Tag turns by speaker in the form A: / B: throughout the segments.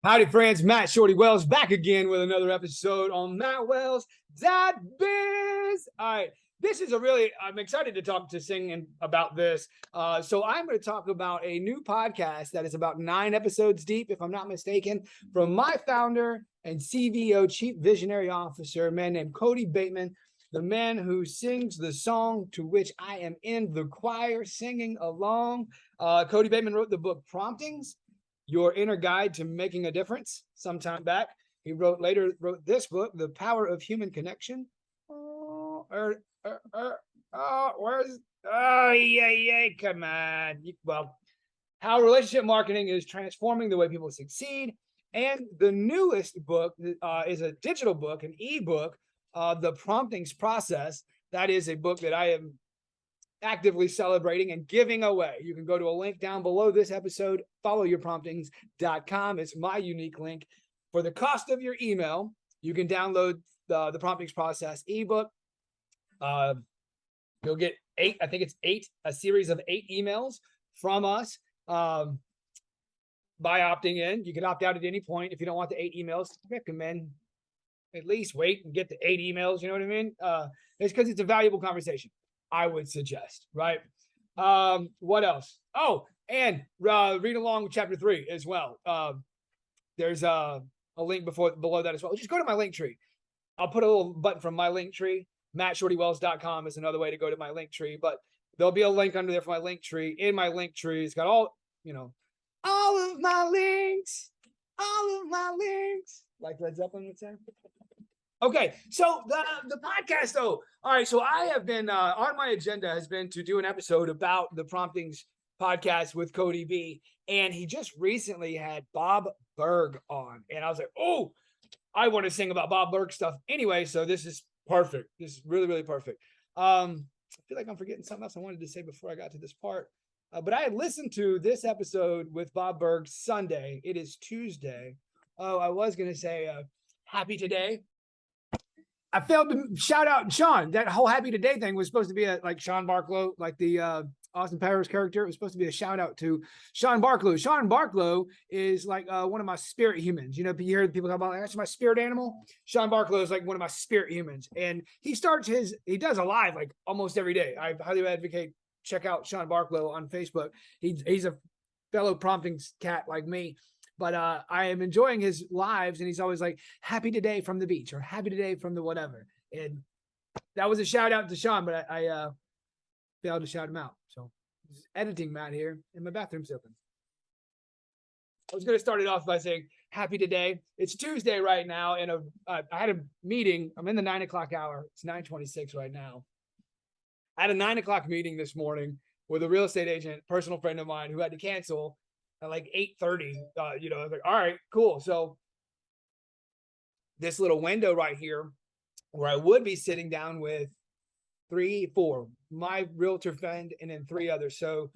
A: Howdy, friends. Matt Shorty Wells back again with another episode on MattWells.biz. All right, this is I'm excited to talk to Sing about this. So I'm going to talk about a new podcast that is about 9 episodes deep, if I'm not mistaken, from my founder and CVO, Chief Visionary Officer, a man named Kody Bateman, the man who sings the song to which I am in the choir singing along. Kody Bateman wrote the book Promptings, Your Inner Guide to Making a Difference, sometime back. He wrote this book, The Power of Human Connection. Come on. How relationship marketing is transforming the way people succeed. And the newest book is a digital book, an ebook, The Promptings Process. That is a book that I am actively celebrating and giving away. You can go to a link down below this episode, followyourpromptings.com. It's my unique link. For the cost of your email, you can download the Promptings Process ebook. You'll get 8, I think it's 8, a series of 8 emails from us by opting in. You can opt out at any point. If you don't want the 8 emails, I recommend at least wait and get the 8 emails. You know what I mean? It's because it's a valuable conversation, I would suggest, right? What else? Oh, and read along with chapter 3 as well. There's a link below that as well. Just go to my link tree. I'll put a little button from my link tree. MattShortyWells.com is another way to go to my link tree, but there'll be a link under there for my link tree. In my link tree, it's got all of my links, like Led Zeppelin would say. Okay, so the podcast though. All right, so I have been on my agenda has been to do an episode about the Promptings podcast with Kody B, and he just recently had Bob Burg on, and I was like, oh, I want to sing about Bob Burg stuff anyway. So this is perfect. This is really, really perfect. I feel like I'm forgetting something else I wanted to say before I got to this part, but I had listened to this episode with Bob Burg Sunday. It is Tuesday. Oh, I was gonna say happy today. I failed to shout out Sean. That whole happy today thing was supposed to be like Sean Barklow, like the Austin Powers character. It was supposed to be a shout out to Sean Barklow. Sean Barklow is like one of my spirit humans. You hear people talk about, like, that's my spirit animal. Sean Barklow is like one of my spirit humans. And he does a live like almost every day. I highly advocate, check out Sean Barklow on Facebook. He's a fellow Promptings cat like me. But I am enjoying his lives, and he's always like, happy today from the beach or happy today from the whatever. And that was a shout out to Sean, but I failed to shout him out. So editing Matt here, and my bathroom's open. I was going to start it off by saying happy today. It's Tuesday right now, and I had a meeting. I'm in the 9 o'clock hour. It's 9:26 right now. I had a 9 o'clock meeting this morning with a real estate agent, personal friend of mine, who had to cancel at like 8:30. I was like, all right, cool. So this little window right here where I would be sitting down with 4, my realtor friend, and then 3 others. So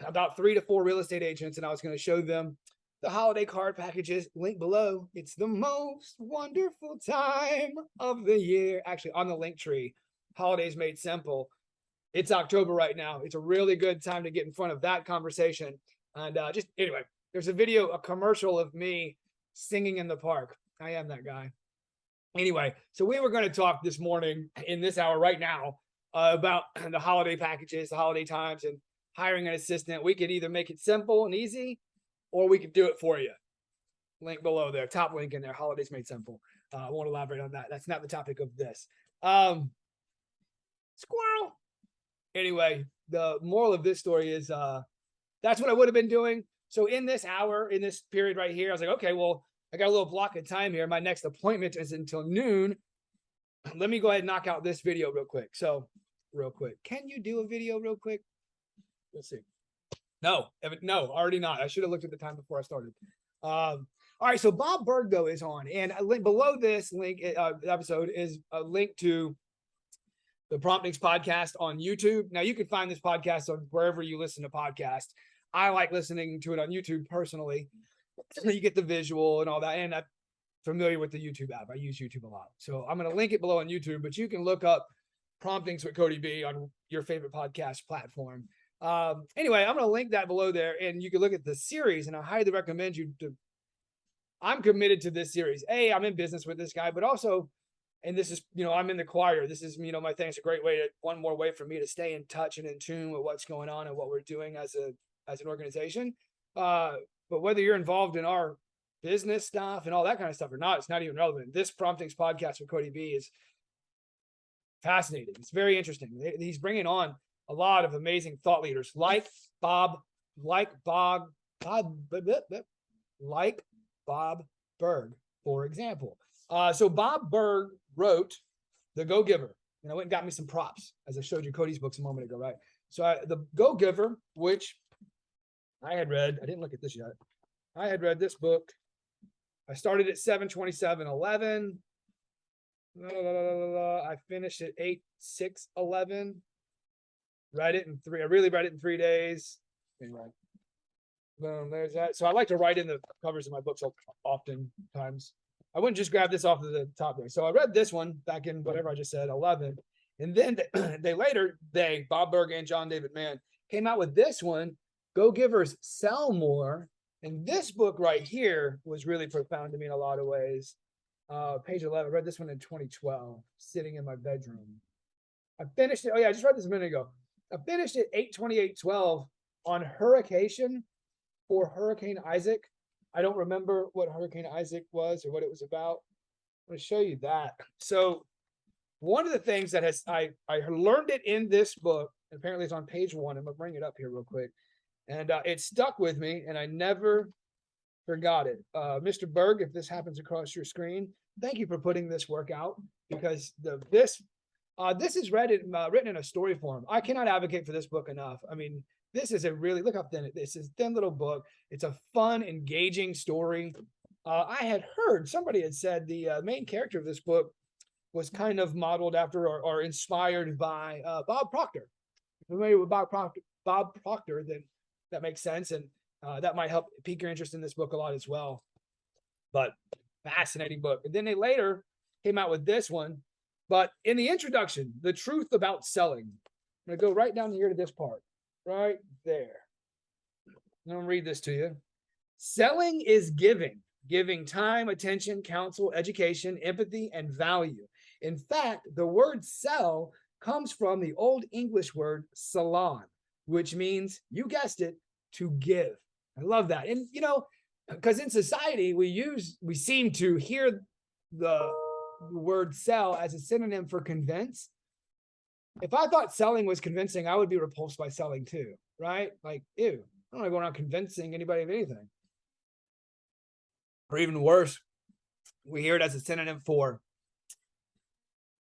A: about 3 to 4 real estate agents, and I was going to show them the holiday card packages. Link below. It's the most wonderful time of the year. Actually, on the link tree, Holidays Made Simple. It's October right now. It's a really good time to get in front of that conversation. And anyway, there's a commercial of me singing in the park. I am that guy. Anyway, so we were going to talk this morning in this hour right now about the holiday packages, the holiday times, and hiring an assistant. We could either make it simple and easy, or we could do it for you. Link below there, top link in there, Holidays Made Simple. I won't elaborate on that. That's not the topic of this. Squirrel. Anyway, the moral of this story is that's what I would have been doing. So in this hour, in this period right here, I was like, okay, well, I got a little block of time here. My next appointment is until noon. Let me go ahead and knock out this video real quick. So real quick, can you do a video real quick? Let's see. No, already not. I should have looked at the time before I started. All right, so Bob Burg though is on, and a link below this link episode is a link to the Promptings podcast on YouTube. Now you can find this podcast on wherever you listen to podcasts. I like listening to it on YouTube personally. You get the visual and all that, and I'm familiar with the YouTube app. I use YouTube a lot. So I'm going to link it below on YouTube, but you can look up Promptings with Kody B on your favorite podcast platform. Anyway, I'm going to link that below there, and you can look at the series, and I highly recommend you to I'm committed to this series. I'm in business with this guy, but also, and this is, I'm in the choir. This is, my thing. It's a great way one more way for me to stay in touch and in tune with what's going on and what we're doing as an organization. But whether you're involved in our business stuff and all that kind of stuff or not, it's not even relevant. This Promptings podcast with Kody B is fascinating. It's very interesting. He's bringing on a lot of amazing thought leaders like Bob Burg, for example. So Bob Burg wrote The Go-Giver, and I went and got me some props as I showed you Kody's books a moment ago, right? So The Go-Giver, which I had read, I didn't look at this yet. I had read this book. I started at 7:27:11. I finished at 8:6:11. Read it in 3. I really read it in 3 days. Anyway, boom, there's that. So I like to write in the covers of my books oftentimes. I wouldn't just grab this off of the top there. So I read this one back in whatever I just said, 11. And then Bob Burg and John David Mann came out with this one, Go Givers Sell More. And this book right here was really profound to me in a lot of ways. Page 11. I read this one in 2012, sitting in my bedroom. I finished it. Oh yeah, I just read this a minute ago. I finished it 8/28/12 on Hurricane for Hurricane Isaac. I don't remember what Hurricane Isaac was or what it was about. I'm going to show you that. So one of the things that I learned it in this book. Apparently it's on page 1. I'm going to bring it up here real quick. And it stuck with me and I never forgot it. Mr. Burg, if this happens across your screen, thank you for putting this work out, because this is written in a story form. I cannot advocate for this book enough. I mean, this is look how thin this is. Thin little book. It's a fun, engaging story. I had heard somebody had said the main character of this book was kind of modeled after or inspired by Bob Proctor. If you're familiar with Bob Proctor, then that makes sense, and that might help pique your interest in this book a lot as well. But fascinating book. And then they later came out with this one. But in the introduction, the truth about selling. I'm going to go right down here to this part. Right there. I'm going to read this to you. Selling is giving time, attention, counsel, education, empathy, and value. In fact, the word sell comes from the Old English word salon, which means, you guessed it, to give. I love that. And, because in society, we seem to hear the word sell as a synonym for convince. If I thought selling was convincing, I would be repulsed by selling too, right? Like, ew, I don't want to go around convincing anybody of anything. Or even worse, we hear it as a synonym for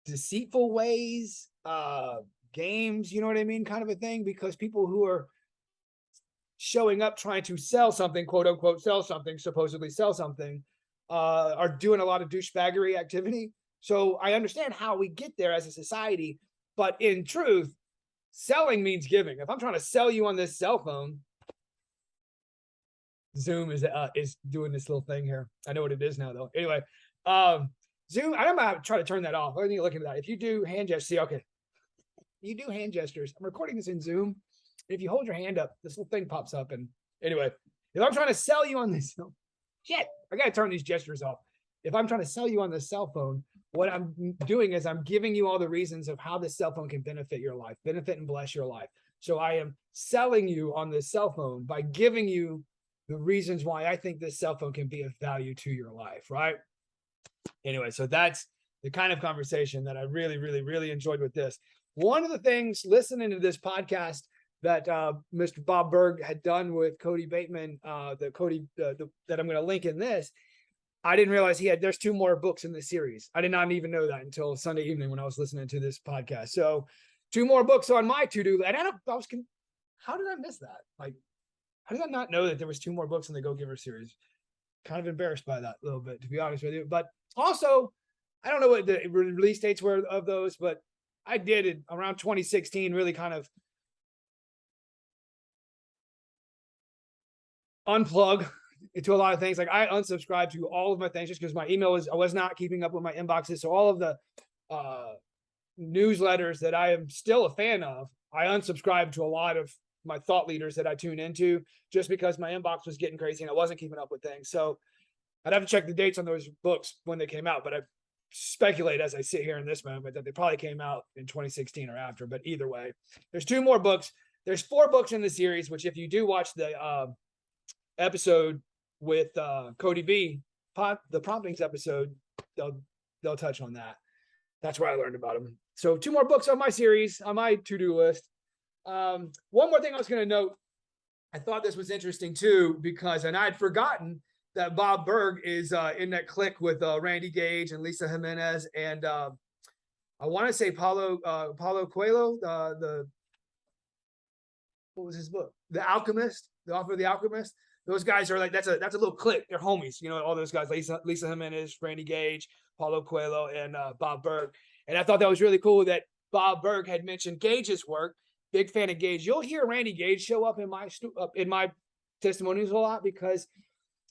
A: deceitful ways, games, you know what I mean? Kind of a thing, because people who are showing up trying to sell something, quote unquote, supposedly sell something, are doing a lot of douchebaggery activity. So I understand how we get there as a society, but in truth, selling means giving. If I'm trying to sell you on this cell phone, Zoom is doing this little thing here. I know what it is now, though. Anyway, Zoom, I'm going to try to turn that off. I need to look into that. If you do hand gestures, see, okay. You do hand gestures. I'm recording this in Zoom. If you hold your hand up, this little thing pops up. And anyway, if I'm trying to sell you on this, shit, I got to turn these gestures off. If I'm trying to sell you on this cell phone, what I'm doing is I'm giving you all the reasons of how this cell phone can benefit your life, benefit and bless your life. So I am selling you on this cell phone by giving you the reasons why I think this cell phone can be of value to your life, right? Anyway, so that's the kind of conversation that I really, really, really enjoyed with this. One of the things listening to this podcast that Mr. Bob Burg had done with Kody Bateman, that I'm going to link in this, I didn't realize there's 2 more books in this series. I did not even know that until Sunday evening when I was listening to this podcast. So 2 more books on my to-do list. And how did I miss that? Like, how did I not know that there was 2 more books in the Go-Giver series? Kind of embarrassed by that a little bit, to be honest with you. But also, I don't know what the release dates were of those, but I did it around 2016, really kind of unplug into a lot of things. Like, I unsubscribed to all of my things just because my email I was not keeping up with my inboxes. So all of the newsletters that I am still a fan of, I unsubscribed to a lot of my thought leaders that I tune into just because my inbox was getting crazy and I wasn't keeping up with things. So I'd have to check the dates on those books when they came out, but I speculate as I sit here in this moment that they probably came out in 2016 or after. But either way, there's 2 more books. There's 4 books in the series, which if you do watch the episode with Kody B, the Promptings episode, they'll touch on that. That's where I learned about them. So 2 more books on my series, on my to-do list. One more thing I was going to note. I thought this was interesting too, because, and I'd forgotten that Bob Burg is in that clique with Randy Gage and Lisa Jimenez. And I want to say Paulo Coelho, what was his book? The Alchemist, the author of The Alchemist. Those guys are like, that's a little clique. They're homies, you know, all those guys, Lisa Jimenez, Randy Gage, Paulo Coelho, and Bob Burg. And I thought that was really cool that Bob Burg had mentioned Gage's work. Big fan of Gage. You'll hear Randy Gage show up in my testimonies a lot, because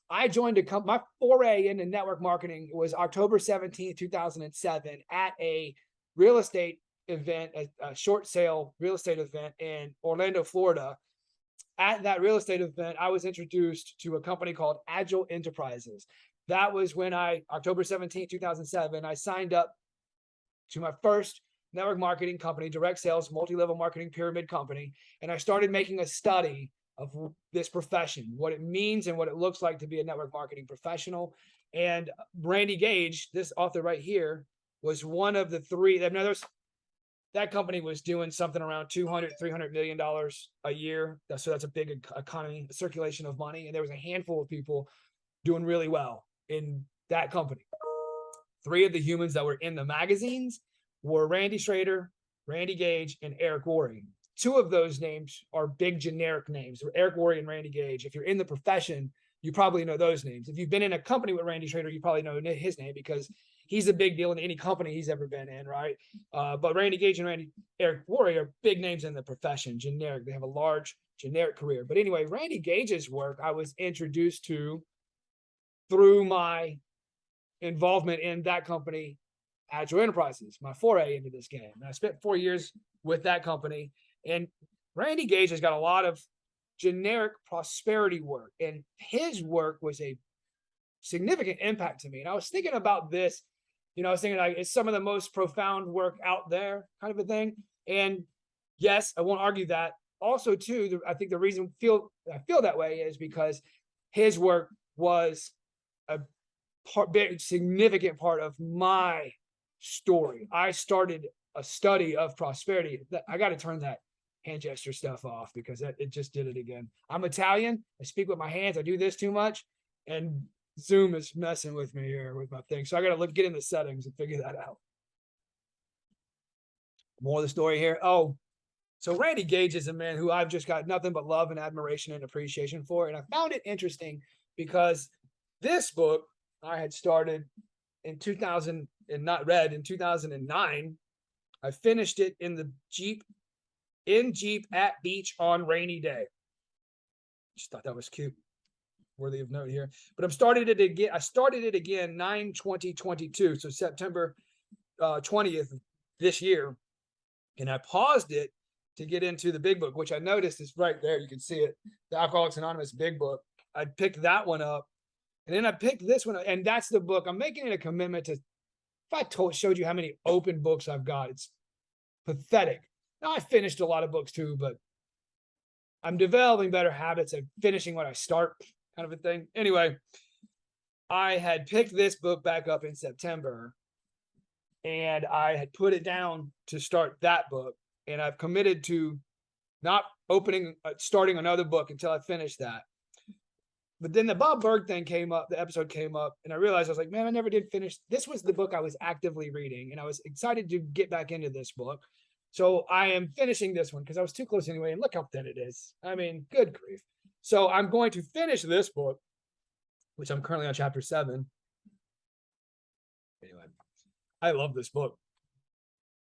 A: I joined my foray into network marketing was October 17th, 2007 at a real estate event, a short sale real estate event in Orlando, Florida. At that real estate event, I was introduced to a company called Agile Enterprises. That was when October 17th, 2007, I signed up to my first network marketing company, direct sales, multi-level marketing pyramid company. And I started making a study of this profession, what it means and what it looks like to be a network marketing professional. And Randy Gage, this author right here, was one of the 3. That company was doing something around $200-300 million a year. So that's a big economy, a circulation of money. And there was a handful of people doing really well in that company. 3 of the humans that were in the magazines were Randy Schrader, Randy Gage, and Eric Worre. 2 of those names are big generic names. Eric Worre and Randy Gage. If you're in the profession, you probably know those names. If you've been in a company with Randy Schrader, you probably know his name, because he's a big deal in any company he's ever been in, right? But Randy Gage and Eric Worre are big names in the profession, generic. They have a large generic career. But anyway, Randy Gage's work I was introduced to through my involvement in that company, Agile Enterprises, my foray into this game. And I spent 4 years with that company. And Randy Gage has got a lot of generic prosperity work, and his work was a significant impact to me. And I was thinking about this, I was thinking like it's some of the most profound work out there, kind of a thing. And yes, I won't argue that. Also, too, I think the reason I feel that way is because his work was a big, significant part of my story. I started a study of prosperity. I got to turn that hand gesture stuff off, because it just did it again. I'm Italian. I speak with my hands. I do this too much, and Zoom is messing with me here with my thing. So I got to get in the settings and figure that out. More of the story here. Oh, so Randy Gage is a man who I've just got nothing but love and admiration and appreciation for. And I found it interesting because this book I had started in 2000 and not read in 2009. I finished it in the Jeep at beach on rainy day. Just thought that was cute, worthy of note here. But I started it again 9/20/22, so September 20th this year, and I paused it to get into the big book, which I noticed is right there. You can see it, the Alcoholics Anonymous big book. I picked that one up, and then I picked this one up, and that's the book. I'm making it a commitment to. If I showed you how many open books I've got, it's pathetic. Now, I finished a lot of books too, but I'm developing better habits of finishing what I start, kind of a thing. Anyway, I had picked this book back up in September, and I had put it down to start that book. And I've committed to not starting another book until I finish that. But then the Bob Burg thing came up, the episode came up, and I realized I was like, man, I never did finish. This was the book I was actively reading, and I was excited to get back into this book. So I am finishing this one because I was too close anyway, and look how thin it is. I mean, good grief. So I'm going to finish this book, which I'm currently on chapter 7. Anyway, I love this book.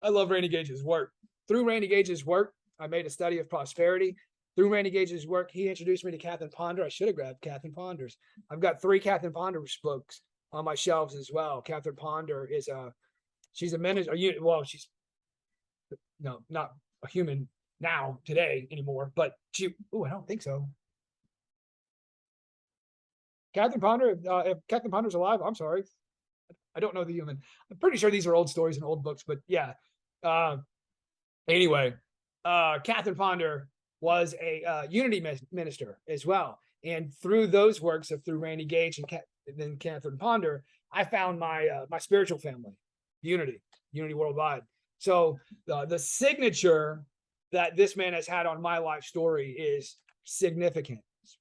A: I love Randy Gage's work. Through Randy Gage's work, I made a study of prosperity. Through Randy Gage's work, he introduced me to Catherine Ponder. I should have grabbed Catherine Ponder's. I've got 3 Catherine Ponder's books on my shelves as well. Catherine Ponder is she's a manager. Well, she's not a human now today anymore, but I don't think so. Catherine Ponder, if Catherine Ponder's alive, I'm sorry. I don't know the human. I'm pretty sure these are old stories and old books, but yeah. Anyway, Catherine Ponder was a unity minister as well. And through those works of through Randy Gage and then Catherine Ponder, I found my my spiritual family, Unity Worldwide. So the signature that this man has had on my life story is significant,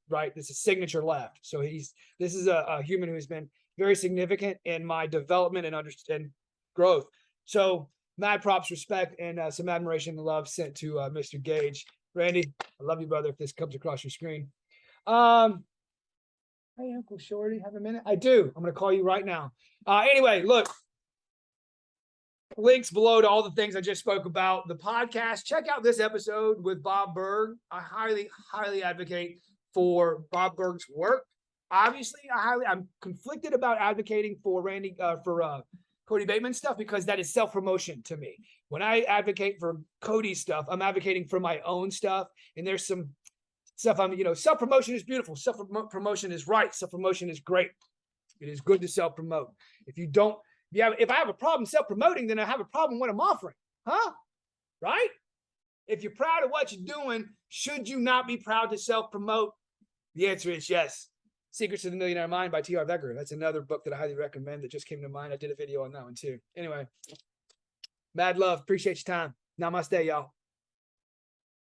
A: right? This is signature left. So this is a human who has been very significant in my development and understand growth. So mad props, respect, and some admiration and love sent to Mr. Gage. Randy, I love you, brother, if this comes across your screen. Hey, Uncle Shorty, have a minute? I do. I'm going to call you right now. Anyway, look, links below to all the things I just spoke about. The podcast, check out this episode with Bob Burg. I highly, highly advocate for Bob Burg's work. Obviously, I'm conflicted about advocating for Kody Bateman stuff because that is self-promotion to me. When I advocate for Kody stuff, I'm advocating for my own stuff. And there's some stuff self-promotion is beautiful. Self-promotion is right. Self-promotion is great. It is good to self-promote. If I have a problem self-promoting, then I have a problem what I'm offering. Huh? Right? If you're proud of what you're doing, should you not be proud to self-promote? The answer is yes. Secrets of the Millionaire Mind by T.R. Vegger. That's another book that I highly recommend that just came to mind. I did a video on that one too. Anyway, mad love. Appreciate your time. Namaste, y'all.